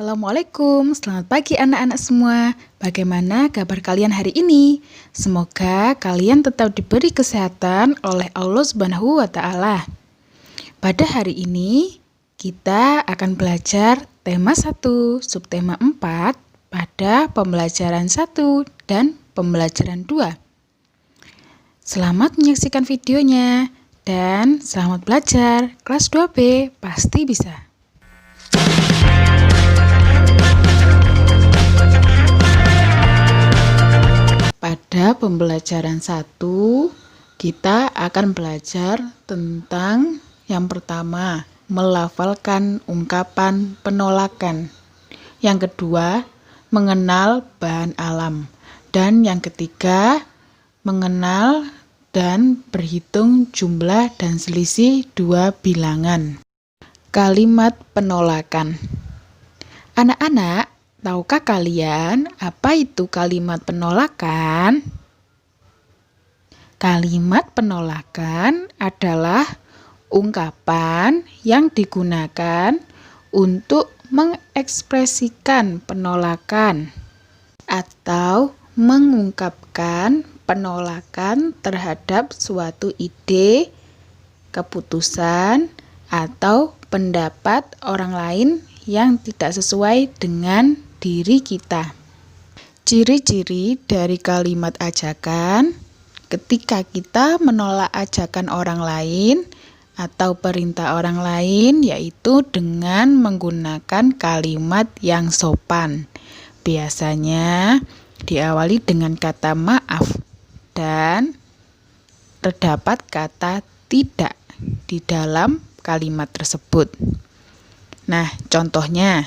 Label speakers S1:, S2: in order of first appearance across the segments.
S1: Assalamualaikum, selamat pagi anak-anak semua. Bagaimana kabar kalian hari ini? Semoga kalian tetap diberi kesehatan oleh Allah Subhanahu wa Ta'ala. Pada hari ini, kita akan belajar tema 1, subtema 4 pada pembelajaran 1 dan pembelajaran 2. Selamat menyaksikan videonya dan selamat belajar. Kelas 2B pasti bisa. Pada pembelajaran 1, kita akan belajar tentang yang pertama, melafalkan ungkapan penolakan. Yang kedua, mengenal bahan alam. Dan yang ketiga, mengenal dan berhitung jumlah dan selisih dua bilangan. Kalimat penolakan. Anak-anak, tahukah kalian apa itu kalimat penolakan? Kalimat penolakan adalah ungkapan yang digunakan untuk mengekspresikan penolakan atau mengungkapkan penolakan terhadap suatu ide, keputusan, atau pendapat orang lain yang tidak sesuai dengan diri kita. Ciri-ciri dari kalimat ajakan ketika kita menolak ajakan orang lain atau perintah orang lain yaitu dengan menggunakan kalimat yang sopan. Biasanya diawali dengan kata maaf dan terdapat kata tidak di dalam kalimat tersebut. Nah, contohnya,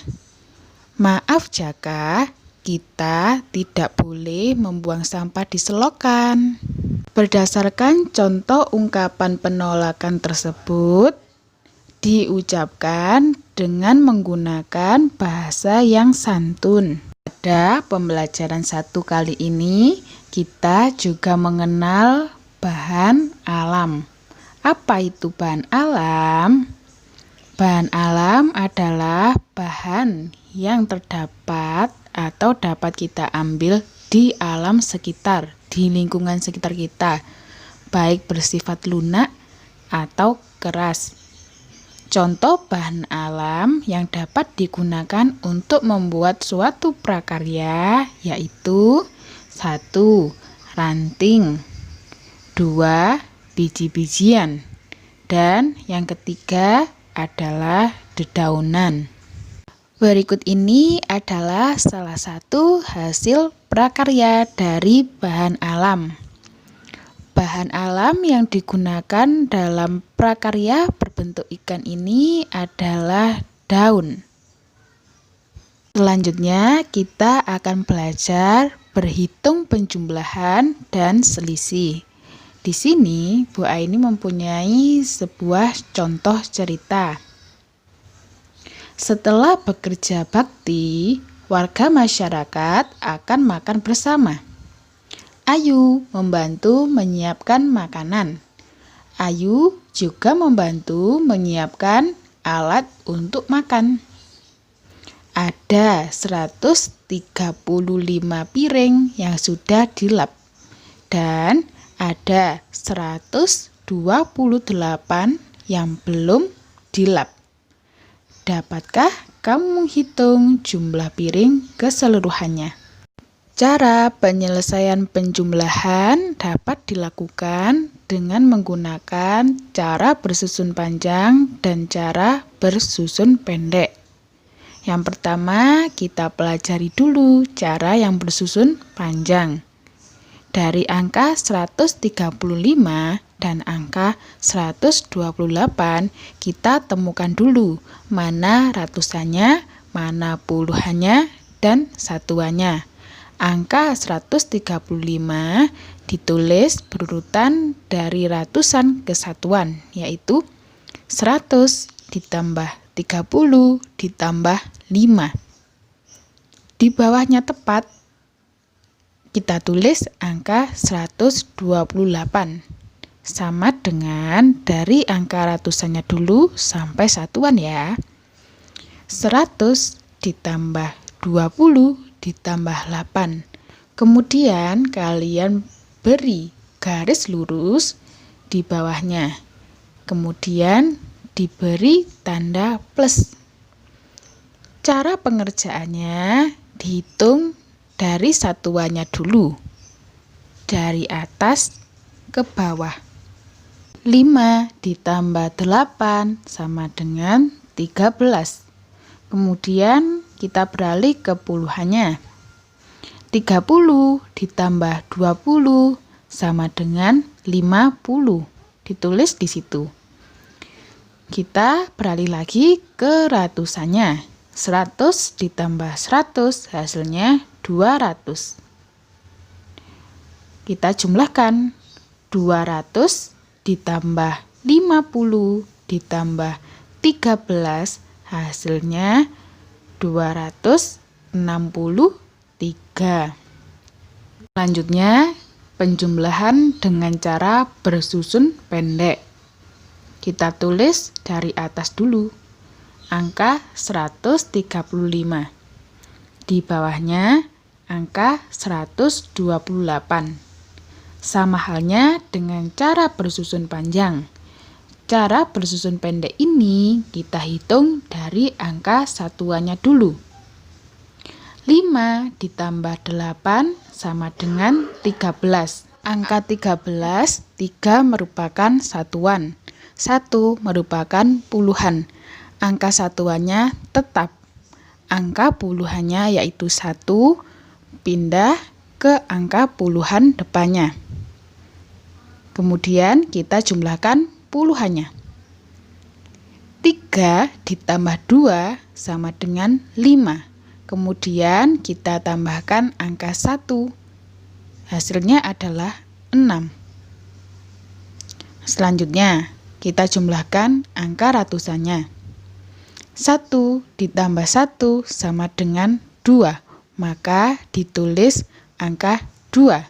S1: maaf Jaka, kita tidak boleh membuang sampah di selokan. Berdasarkan contoh ungkapan penolakan tersebut, diucapkan dengan menggunakan bahasa yang santun. Pada pembelajaran 1 kali ini, kita juga mengenal bahan alam. Apa itu bahan alam? Bahan alam adalah bahan yang terdapat atau dapat kita ambil di alam sekitar, di lingkungan sekitar kita, baik bersifat lunak atau keras. Contoh bahan alam yang dapat digunakan untuk membuat suatu prakarya yaitu 1. Ranting, 2. Biji-bijian, dan yang ketiga adalah dedaunan. Berikut ini adalah salah satu hasil prakarya dari bahan alam. Bahan alam yang digunakan dalam prakarya berbentuk ikan ini adalah daun. Selanjutnya kita akan belajar berhitung penjumlahan dan selisih. Di sini, Bu Aini mempunyai sebuah contoh cerita. Setelah bekerja bakti, warga masyarakat akan makan bersama. Ayu membantu menyiapkan makanan. Ayu juga membantu menyiapkan alat untuk makan. Ada 135 piring yang sudah dilap dan ada 128 yang belum dilap. Dapatkah kamu menghitung jumlah piring keseluruhannya? Cara penyelesaian penjumlahan dapat dilakukan dengan menggunakan cara bersusun panjang dan cara bersusun pendek. Yang pertama, kita pelajari dulu cara yang bersusun panjang. Dari angka 135 dan angka 128, kita temukan dulu mana ratusannya, mana puluhannya, dan satuannya. Angka 135 ditulis berurutan dari ratusan ke satuan, yaitu 100 ditambah 30 ditambah 5. Di bawahnya tepat, kita tulis angka 128. Sama dengan dari angka ratusannya dulu sampai satuan ya. 100 ditambah 20 ditambah 8. Kemudian kalian beri garis lurus di bawahnya. Kemudian diberi tanda plus. Cara pengerjaannya dihitung dari satuannya dulu. Dari atas ke bawah. 5 ditambah 8 sama dengan 13. Kemudian kita beralih ke puluhannya. 30 ditambah 20 sama dengan 50. Ditulis di situ. Kita beralih lagi ke ratusannya. 100 ditambah 100 hasilnya 200. Kita jumlahkan. 200 ditambah 50 ditambah 13 hasilnya 263. Selanjutnya, penjumlahan dengan cara bersusun pendek. Kita tulis dari atas dulu. Angka 135. Di bawahnya angka 128. Sama halnya dengan cara bersusun panjang. Cara bersusun pendek ini kita hitung dari angka satuannya dulu. 5 ditambah 8 sama dengan 13. Angka 13, 3 merupakan satuan. 1 merupakan puluhan. Angka satuannya tetap. Angka puluhannya yaitu 1 pindah ke angka puluhan depannya. Kemudian kita jumlahkan puluhannya. 3 ditambah 2 sama dengan 5. Kemudian kita tambahkan angka 1. Hasilnya adalah 6. Selanjutnya, kita jumlahkan angka ratusannya. 1 ditambah 1 sama dengan 2. Maka ditulis angka 2.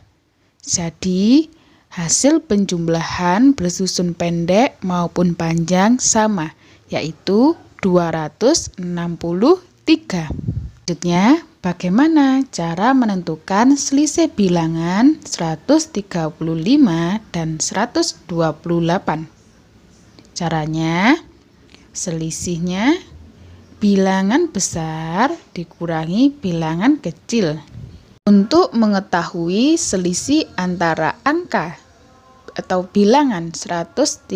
S1: Jadi, hasil penjumlahan bersusun pendek maupun panjang sama, yaitu 263. Selanjutnya, bagaimana cara menentukan selisih bilangan 135 dan 128? Caranya, selisihnya bilangan besar dikurangi bilangan kecil. Untuk mengetahui selisih antara angka atau bilangan 135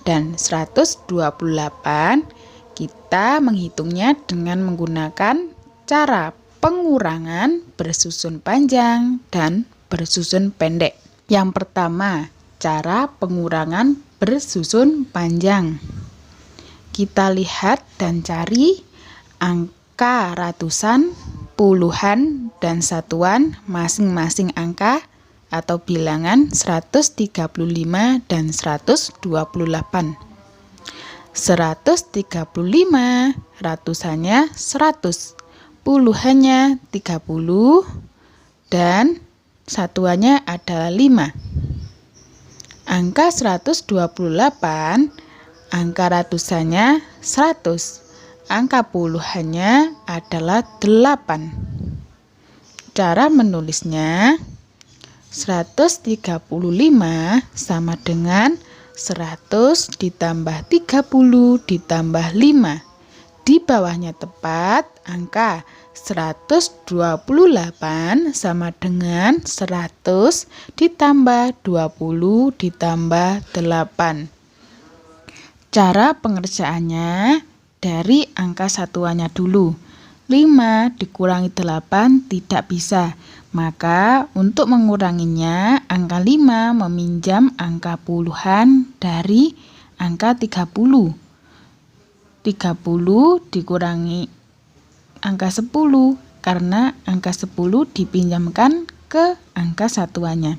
S1: dan 128, kita menghitungnya dengan menggunakan cara pengurangan bersusun panjang dan bersusun pendek. Yang pertama, cara pengurangan bersusun panjang. Kita lihat dan cari angka ratusan, puluhan, dan satuan masing-masing angka atau bilangan 135 dan 128. 135 ratusannya 100, puluhannya 30, dan satuannya adalah 5. Angka 128, angka ratusannya 100, angka puluhannya adalah 8. Cara menulisnya, 135 sama dengan 100 ditambah 30 ditambah 5. Di bawahnya tepat angka 128 sama dengan 100 ditambah 20 ditambah 8. Cara pengerjaannya dari angka satuannya dulu. 5 dikurangi 8 tidak bisa. Maka untuk menguranginya, angka 5 meminjam angka puluhan dari angka 30. 30 dikurangi angka 10 karena angka 10 dipinjamkan ke angka satuannya.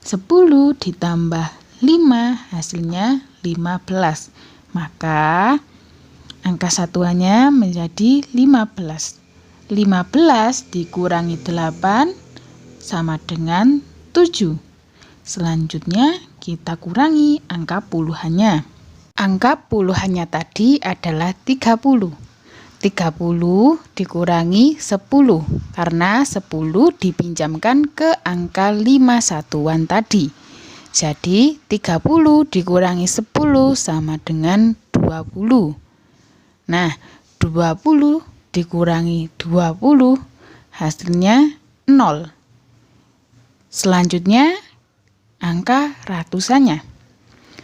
S1: 10 ditambah 5 hasilnya 15. Maka angka satuannya menjadi 15. 15 dikurangi 8 sama dengan 7. Selanjutnya kita kurangi angka puluhannya. Angka puluhannya tadi adalah 30. 30 dikurangi 10 karena 10 dipinjamkan ke angka 5 satuan tadi. Jadi 30 dikurangi 10 sama dengan 20. Nah, 20 dikurangi 20 hasilnya 0. Selanjutnya angka ratusannya.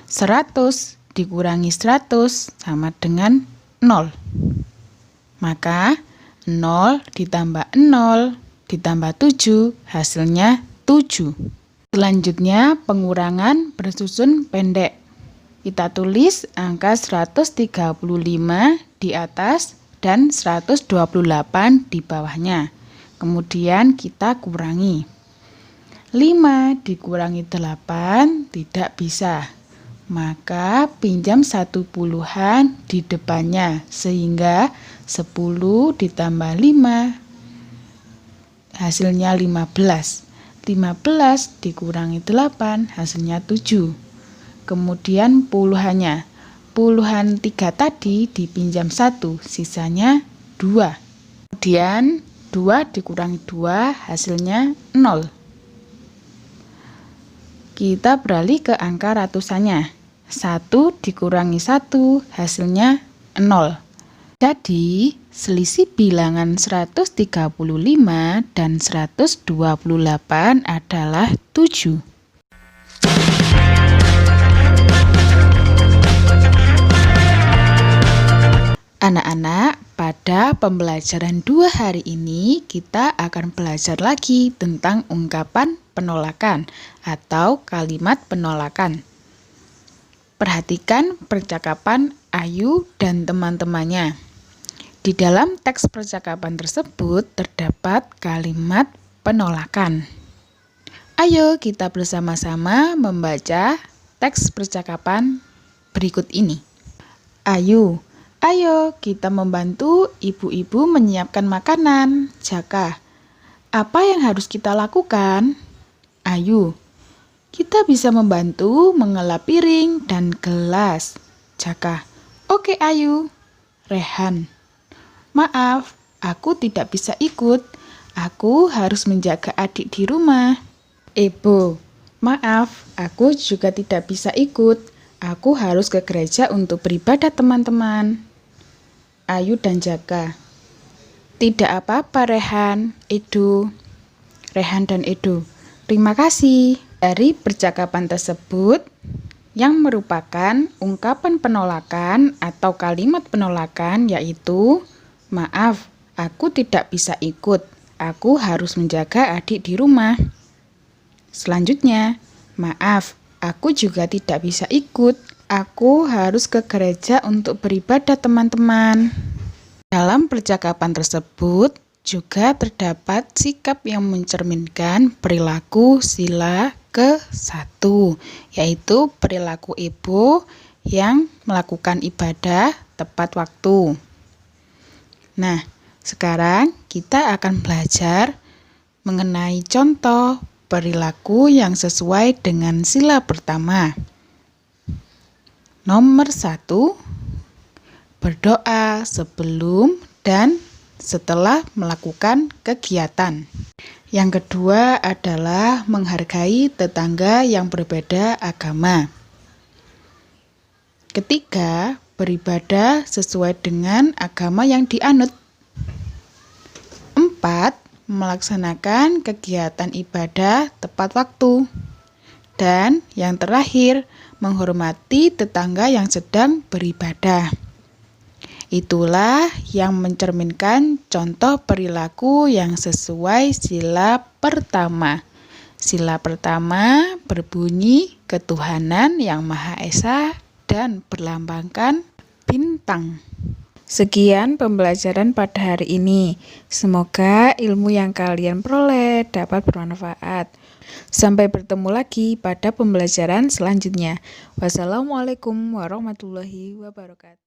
S1: 100 dikurangi 100 sama dengan 0. Maka 0 ditambah 0 ditambah 7 hasilnya 7. Selanjutnya pengurangan bersusun pendek. Kita tulis angka 135 di atas dan 128 di bawahnya. Kemudian kita kurangi. 5 dikurangi 8 tidak bisa. Maka pinjam 1 puluhan di depannya sehingga 10 ditambah 5 hasilnya 15. 15 dikurangi 8 hasilnya 7. Kemudian puluhannya. Puluhan 3 tadi dipinjam 1, sisanya 2. Kemudian 2 dikurangi 2 hasilnya 0. Kita beralih ke angka ratusannya. 1 dikurangi 1 hasilnya 0. Jadi selisih bilangan 135 dan 128 adalah 7. Anak-anak, pada pembelajaran 2 hari ini kita akan belajar lagi tentang ungkapan penolakan atau kalimat penolakan. Perhatikan percakapan Ayu dan teman-temannya. Di dalam teks percakapan tersebut terdapat kalimat penolakan. Ayo kita bersama-sama membaca teks percakapan berikut ini. Ayu, ayo kita membantu ibu-ibu menyiapkan makanan. Jaka, apa yang harus kita lakukan? Ayu, kita bisa membantu mengelap piring dan gelas. Jaka, oke Ayu. Rehan, maaf, aku tidak bisa ikut. Aku harus menjaga adik di rumah. Ebo, maaf, aku juga tidak bisa ikut. Aku harus ke gereja untuk beribadah teman-teman. Ayu dan Jaka, tidak apa-apa Rehan, Edo. Rehan dan Edo, terima kasih. Dari percakapan tersebut yang merupakan ungkapan penolakan atau kalimat penolakan yaitu, maaf, aku tidak bisa ikut. Aku harus menjaga adik di rumah. Selanjutnya, maaf, aku juga tidak bisa ikut. Aku harus ke gereja untuk beribadah teman-teman. Dalam percakapan tersebut juga terdapat sikap yang mencerminkan perilaku sila ke-1, yaitu perilaku Ebo yang melakukan ibadah tepat waktu. Nah, sekarang kita akan belajar mengenai contoh perilaku yang sesuai dengan sila pertama. Nomor 1, berdoa sebelum dan setelah melakukan kegiatan. Yang kedua adalah menghargai tetangga yang berbeda agama. Ketiga, beribadah sesuai dengan agama yang dianut. 4, melaksanakan kegiatan ibadah tepat waktu. Dan yang terakhir, menghormati tetangga yang sedang beribadah. Itulah yang mencerminkan contoh perilaku yang sesuai sila pertama. Sila pertama berbunyi ketuhanan yang Maha Esa dan berlambangkan bintang. Sekian pembelajaran pada hari ini. Semoga ilmu yang kalian peroleh dapat bermanfaat. Sampai bertemu lagi pada pembelajaran selanjutnya. Wassalamualaikum warahmatullahi wabarakatuh.